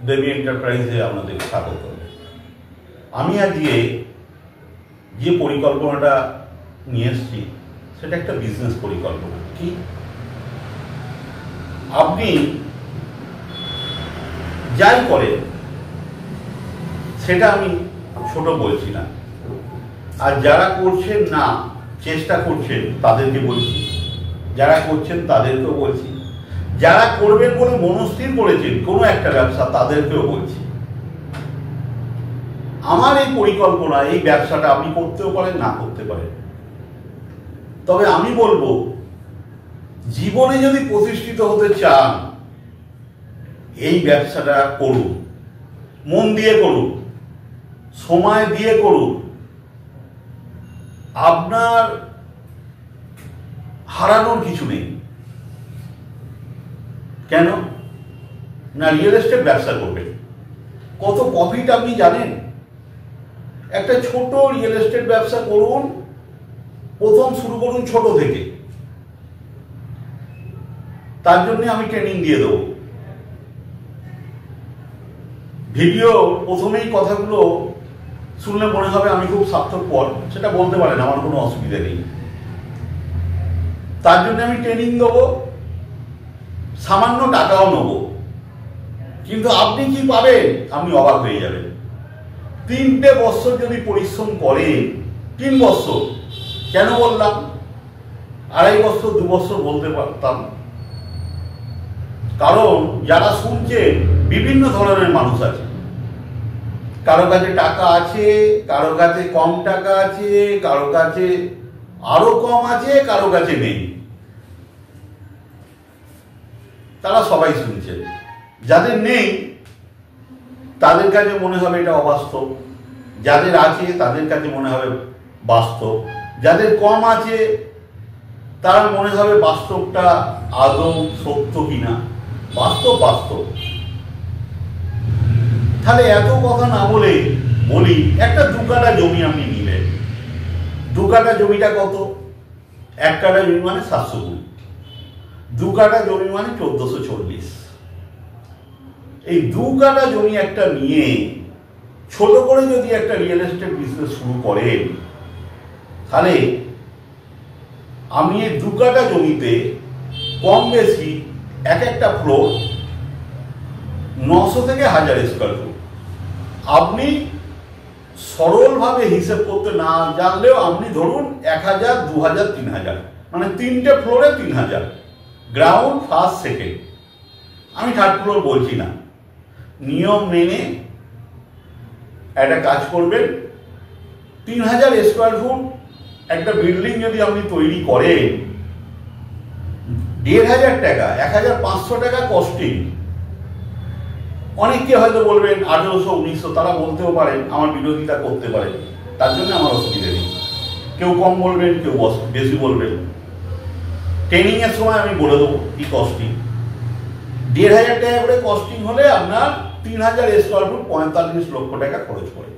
দেবী এন্টারপ্রাইজে আপনাদের স্বাগত। আমি আজকে যে পরিকল্পনাটা নিয়ে এসেছি সেটা একটা বিজনেস পরিকল্পনা। কি আপনি যাই করেন সেটা আমি ছোট বলছি না, আর যারা করছেন না চেষ্টা করছেন তাদেরকে বলছি, যারা করছেন তাদেরকেও বলছি, যারা করবেন বলে মনস্থির করেছেন কোনো একটা ব্যবসা তাদেরকেও বলছি। আমার এই পরিকল্পনা, এই ব্যবসাটা আপনি করতেও পারেন, না করতে পারেন, তবে আমি বলবো জীবনে যদি প্রতিষ্ঠিত হতে চান এই ব্যবসাটা করুন, মন দিয়ে করুন, সময় দিয়ে করুন। আপনার হারানোর কিছু নেই। কেন না, রিয়েল এস্টেট ব্যবসা করবেন, কত প্রফিট আপনি জানেন? একটা ছোট রিয়েল এস্টেট ব্যবসা করুন, প্রথম শুরু করুন ছোট থেকে। তার জন্য আমি ট্রেনিং দিয়ে দেবো। ভিডিও প্রথমেই কথাগুলো শুনলে মনে হবে আমি খুব স্বার্থপর, সেটা বলতে পারেন, আমার কোনো অসুবিধা নেই। তার জন্য আমি ট্রেনিং দেবো, সামান্য টাকাও নেব, কিন্তু আপনি কি পাবেন আপনি অবাক হয়ে যাবেন। 3টে বছর যদি পরিশ্রম করেন, 3 বছর কেন বললাম, 2.5 বছর 2 বছর বলতে পারতাম, কারণ যারা শুনছেন বিভিন্ন ধরনের মানুষ আছে। কারো কাছে টাকা আছে, কারো কাছে কম টাকা আছে, কারো কাছে আরো কম আছে, কারো কাছে নেই। তারা সবাই শুনছেন। যাদের নেই তাদের কাছে মনে হবে এটা অবাস্তব, যাদের আছে তাদের কাছে মনে হবে বাস্তব, যাদের কম আছে তার মনে হবে বাস্তবটা আদৌ সত্য কিনা। বাস্তব বাস্তব। তাহলে এত কথা না বলে বলি, একটা 2 কাঠা জমি আপনি নিলেন। 2 কাঠা জমিটা কত? 1 কাঠা জমি মানে 720, 2 কাঠা জমি মানে 1440। এই 2 কাঠা জমি একটা নিয়ে ছোট করে যদি একটা রিয়েল এস্টেট বিজনেস শুরু করেন, তাহলে আমি এই 2 কাঠা জমিতে কম বেশি একটা ফ্লোর 900 থেকে 1000 স্কোয়ার ফুট। আপনি সরলভাবে হিসেব করতে না জানলেও আপনি ধরুন 1000, 2000, 3000, মানে 3টে ফ্লোরে 3000, গ্রাউন্ড, ফার্স্ট, সেকেন্ড। আমি থার্ড ফ্লোর বলছি না। নিয়ম মেনে একটা কাজ করবেন। 3000 স্কোয়ার ফুট একটা বিল্ডিং যদি আপনি তৈরি করেন, 1500 টাকা, 1500 টাকা কস্টিং। অনেকে হয়তো বলবেন 1800, 1900, তারা বলতেও পারেন, আমার বিরোধিতা করতে পারেন, তার জন্য আমার অসুবিধা নেই। কেউ কম বলবেন, কেউ বেশি বলবেন। ট্রেনিং এর সময় আমি বলে দেবো কি কস্টিং। 1500 টাকা করে কস্টিং হলে আপনার 3000 স্কোয়ার ফুট 45 লক্ষ টাকা খরচ পড়ে।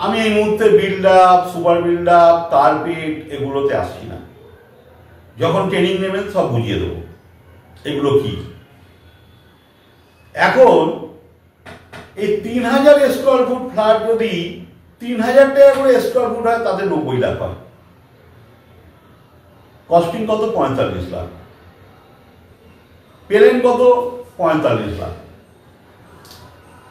আমি এই মুহূর্তে build up, super build up, carpet এগুলোতে আসছি না। যখন ট্রেনিং নেবেন সব বুঝিয়ে দেবো এগুলো কি। এখন এই 3000 স্কোয়ার ফুট ফ্ল্যাট যদি 3000 টাকা করে স্কোয়ার ফুট হয়, তাদের 90 লাখ হয়। কস্টিং কত? 45 লাখ। পেলেন কত? 45 লাখ।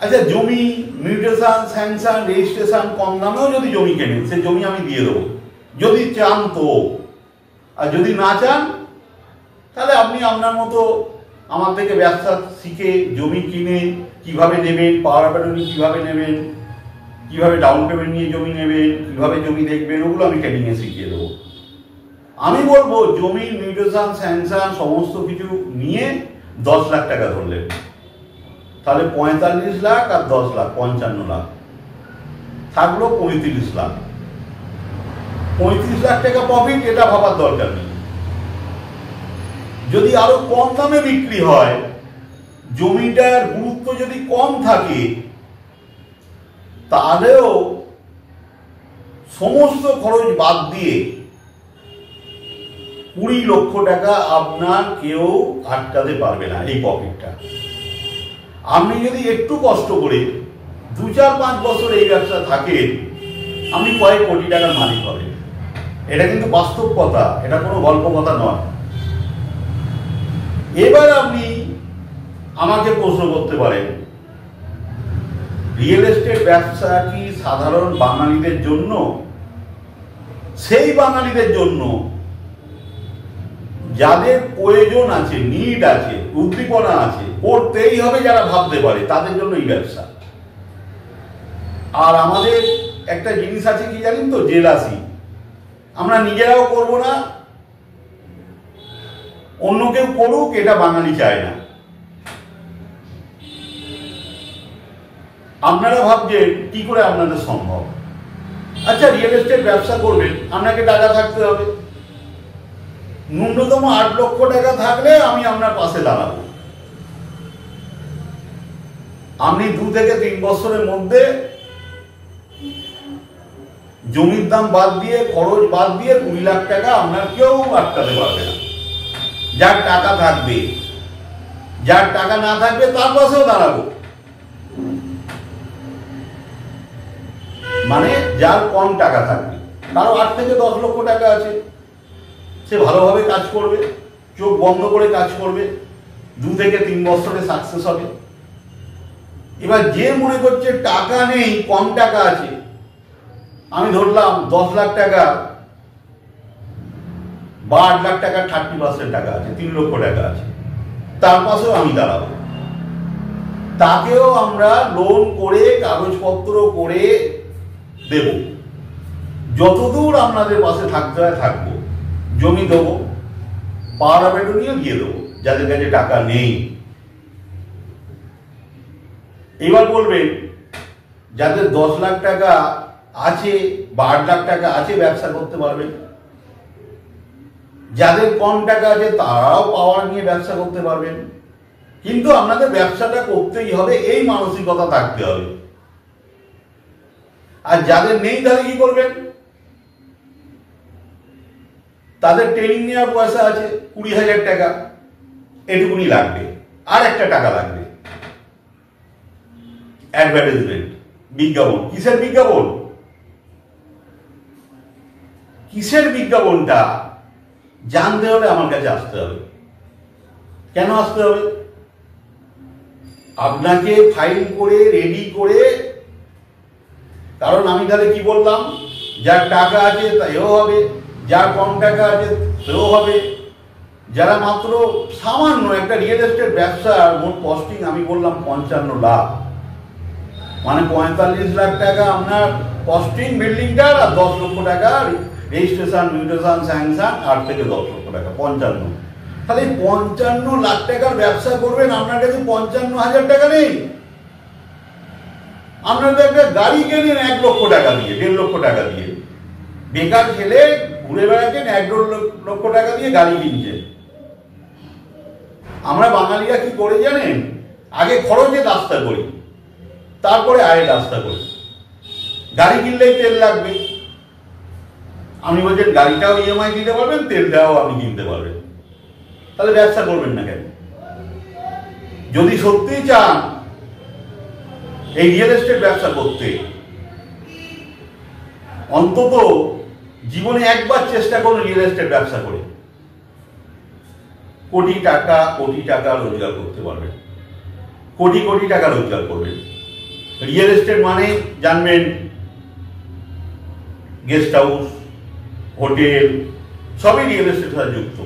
আচ্ছা, জমি মিউটেশন, স্যাংশন, রেজিস্ট্রেশন কম দামেও যদি জমি কেনেন, সে জমি আমি দিয়ে দেবো যদি চান তো। আর যদি না চান তাহলে আপনি আপনার মতো আমার থেকে ব্যবসা শিখে জমি কিনে কিভাবে নেবেন, পাওয়ার অফ অ্যাটর্নি কিভাবে নেবেন, কিভাবে ডাউন পেমেন্ট নিয়ে জমি নেবেন, কিভাবে জমি দেখবেন, ওগুলো আমি ট্রেনিংয়ে শিখিয়ে দেবো। আমি বলবো জমি মিউটেশন, স্যাংশন সমস্ত কিছু নিয়ে 10 লাখ টাকা ধরলেন, তাহলে 45 লাখ আর 10 লাখ 55 লাখ, থাকলো 35 লাখ। 35 লাখ টাকা প্রফিট, এটা ভাবার দরকার নেই। যদি আরো কম দামে বিক্রি হয়, জমিটার গুরুত্ব যদি কম থাকে, তাহলেও সমস্ত খরচ বাদ দিয়ে 20 লক্ষ টাকা আপনার কেউ আটকাতে পারবে না এই প্রফিটটা। আপনি যদি একটু কষ্ট করে 2-4-5 বছর এই ব্যবসা থাকে, আপনি কয়েক কোটি টাকার মালিক হবেন। এটা কিন্তু বাস্তব কথা, এটা কোনো গল্প কথা নয়। এবার আপনি আমাকে প্রশ্ন করতে পারেন, রিয়েল এস্টেট ব্যবসা কি সাধারণ বাঙালিদের জন্য? সেই বাঙালিদের জন্য যাদের প্রয়োজন আছে, নিড আছে, উদ্দীপনা আছে, করতেই হবে, যারা ভাবতে পারে, তাদের জন্য এই ব্যবসা। আর আমাদের একটা জিনিস আছে কি জানেন তো, জেলাসি। আমরা নিজেরাও করব না, অন্য কেউ করুক, এটা বাঙালি চায় না। আপনারা ভাবছেন কি করে আপনাদের সম্ভব? আচ্ছা, রিয়েল এস্টেট ব্যবসা করবেন, আপনাকে টাকা থাকতে হবে। ন্যূনতম 8 লক্ষ টাকা থাকলে আমি আপনার পাশে দাঁড়াবো। আপনি 2 থেকে 3 বছরের মধ্যে জমির দাম বাদ দিয়ে, খরচ বাদ দিয়ে 20 লাখ টাকা আপনার কেউ আটকাতে পারবে না। যার টাকা থাকবে, যার টাকা না থাকবে তার পাশেও দাঁড়াবো। মানে যার কম টাকা থাকবে, কারো 8 থেকে 10 লক্ষ টাকা আছে, সে ভালোভাবে কাজ করবে, চোখ বন্ধ করে কাজ করবে, 2 থেকে 3 বছরে সাকসেস হবে। এবার যে মনে করছে টাকা নেই, কম টাকা আছে, আমি ধরলাম 10 লাখ টাকা বা 8 লাখ টাকা 30% টাকা আছে, 3 লক্ষ টাকা আছে, তার পাশেও আমি দাঁড়াবো। তাকেও আমরা লোন করে, কাগজপত্র করে দেব, যতদূর আপনাদের পাশে থাকতে হয় থাকবো, জমি দেবো, পাওয়ার অ্যাভেনিউ দিয়ে দেবো যাদের কাছে টাকা নেই। এবার বলবেন, যাদের 10 লাখ টাকা আছে বা 8 লাখ টাকা আছে, ব্যবসা করতে পারবেন। যাদের কম টাকা আছে তারাও পাওয়ার নিয়ে ব্যবসা করতে পারবেন। কিন্তু আপনাদের ব্যবসাটা করতেই হবে, এই মানসিকতা থাকতে হবে। আর যাদের নেই তাহলে কি করবেন? তাদের ট্রেনিং নেওয়ার পয়সা আছে 20,000 টাকা, এটুকুনি লাগবে, আর একটা টাকা লাগবে অ্যাডভার্টাইজমেন্ট, বিজ্ঞাপন। কিসের বিজ্ঞাপন? কিসের বিজ্ঞাপনটা জানতে হলে আমার কাছে আসতে হবে। কেন আসতে হবে? আপনাকে ফাইল করে রেডি করে, কারণ আমি তাহলে কি বললাম, যার টাকা আছে তাইও হবে, যার কম টাকা আছে সেও হবে। যারা মাত্র সামান্য একটা রিয়েল এস্টেট ব্যবসার মোট কস্টিং আমি বললাম 55 লাখ, মানে 45 লাখ টাকা আপনার কস্টিং বিল্ডিংটার, আর 10 লক্ষ টাকা রেজিস্ট্রেশন, মিউটেশন, স্যাংশন, 8 থেকে 10 লক্ষ টাকা, 55। তাহলে 55 লাখ টাকার ব্যবসা করবেন, আপনার কাছে 55,000 টাকা নেই। আপনার একটা গাড়ি কেনেন 1 লক্ষ টাকা দিয়ে, 1.5 লক্ষ টাকা দিয়ে, বেকার ছেলে ঘুরে বেড়াচ্ছেন 1-1.5 লক্ষ টাকা দিয়ে গাড়ি কিনছেন। আমরা বাঙালিরা কি করে জানেন? আগে খরচের রাস্তা করি, তারপরে আয়ের রাস্তা করি। গাড়ি কিনলেই তেল লাগবে, আপনি বলছেন গাড়িটাও ইএমআই দিতে পারবেন, তেলটাও আপনি কিনতে পারবেন, তাহলে ব্যবসা করবেন না কেন? যদি সত্যি চান এই রিয়েল এস্টেট ব্যবসা করতে, অন্তত জীবনে একবার চেষ্টা করুন রিয়েল এস্টেট ব্যবসা করে কোটি টাকা রোজগার করতে পারবেন, কোটি টাকা রোজগার করবেন। রিয়েল এস্টেট মানে জানবেন গেস্ট হাউস, হোটেল, সবই রিয়েল এস্টেটের সাথে যুক্ত।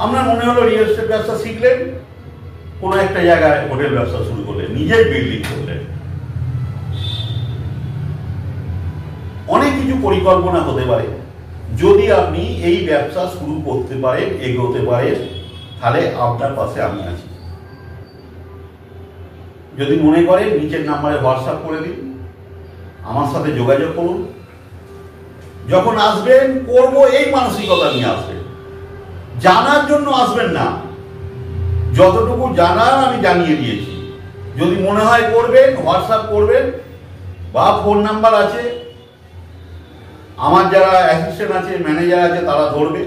আপনার মনে হলো রিয়েল এস্টেট ব্যবসা শিখলেন, কোনো একটা জায়গায় হোটেল ব্যবসা শুরু করলেন, নিজের বিল্ডিং করলেন, অনেক কিছু পরিকল্পনা হতে পারে। যদি আপনি এই ব্যবসা শুরু করতে পারেন, এগোতে পারেন, তাহলে আপনার পাশে আমি আছি। যদি মনে করেন নিচের নাম্বারে হোয়াটসঅ্যাপ করে দিন, আমার সাথে যোগাযোগ করুন। যখন আসবেন করব এই মানসিকতা নিয়ে আসবেন, জানার জন্য আসবেন না। যতটুকু জানার আমি জানিয়ে দিয়েছি। যদি মনে হয় করবেন, হোয়াটসঅ্যাপ করবেন, বা ফোন নাম্বার আছে, আমার যারা অ্যাসিস্ট্যান্ট আছে, ম্যানেজার আছে, তারা ধরবে,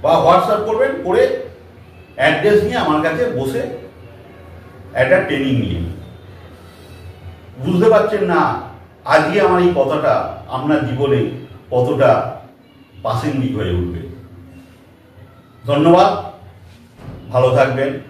বা হোয়াটসঅ্যাপ করবেন, করে অ্যাড্রেস নিয়ে আমার কাছে বসে একটা ট্রেনিং নিয়ে। বুঝতে পারছেন না আজকে আমার এই কথাটা আপনার জীবনে কতটা প্রাসঙ্গিক হয়ে উঠবে। ধন্যবাদ, ভালো থাকবেন।